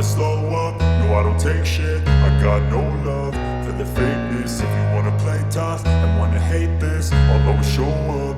slow up, no I don't take shit. I got no love for the fakeness. If you wanna play tough and wanna hate this, I'll always show up.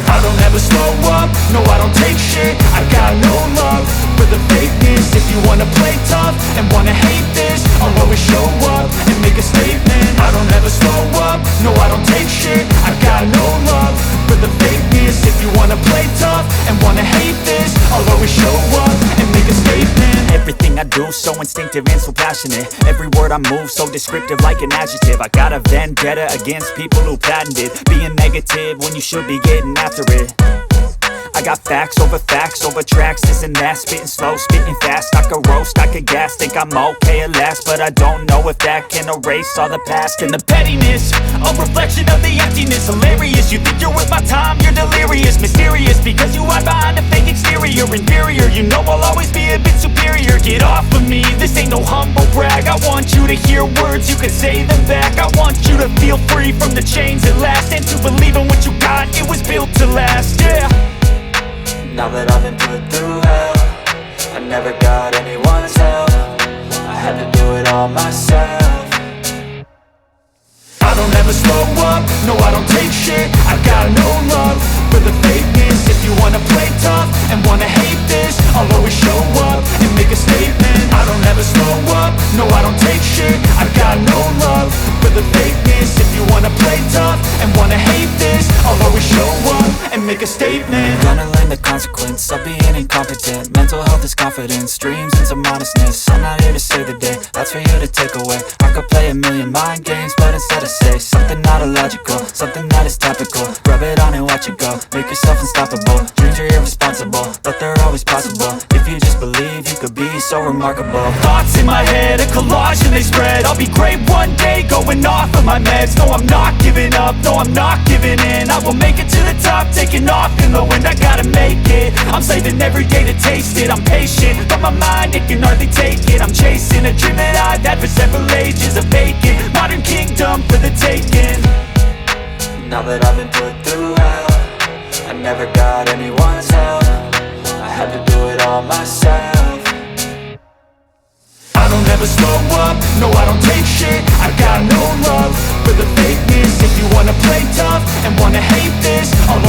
I don't ever slow up, no I don't take shit. I got no love for the fakeness. If you wanna play tough and wanna hate this, I'll always show up and make a statement. I don't ever slow up, no I don't take shit. I got no love for the fakeness. If you wanna play tough and wanna hate this, I'll always show up and make a statement. Everything I do so instinctive and so passionate. Every word I move so descriptive like an adjective. I got a vendetta against people who patented being negative when you should be getting after it. I got facts over tracks, this and that. Spitting slow, spitting fast. I could roast, I could gas. Think I'm okay at last, but I don't know if that can erase all the past. And the pettiness, a reflection of the emptiness. Hilarious, you think you're worth my time, you're delirious. Mysterious, because you hide behind a fake exterior. Inferior, you know I'll always be a bit superior. Get off of me, this ain't no humble brag. I want you to hear words, you can say them back. I want you to feel free from the chains at last, and to believe in what you got, it was built to last, yeah. Now that I've been put through hell, I never got anyone's help. I had to do it all myself. I don't ever slow up, no I don't take shit. I got no love for the fakeness. If you wanna play tough and wanna hate this, I'll always show up and make a statement. I don't ever slow up, no I don't take shit. I got no love for the fakeness. If you wanna play tough and wanna hate this, I'll always show up and make a statement. Gonna learn the consequence of being incompetent. Mental health is confidence, dreams and some modestness. I'm not here to save the day, that's for you to take away. I could play a million mind games, but instead I say something not illogical, something that is topical. Rub it on and watch it go, make yourself unstoppable. Dreams are irresponsible, but they're always possible. If you just believe, you could be so remarkable. Thoughts in my head, a collage and they spread. I'll be great one day, going off of my meds. No, I'm not giving up, no, I'm not giving in. I will make it to the top, taking off in the wind. I gotta make it, I'm saving every day to taste it. I'm patient, but my mind, it can hardly take it. I'm chasing a dream that I've had for several ages. A vacant, modern kingdom for the taking. Now that I've been put through hell, I never got anyone's help. I had to do it all myself. I don't ever slow up, no I don't take shit. I got no love for the fakeness. If you wanna play tough and wanna hate this, I'll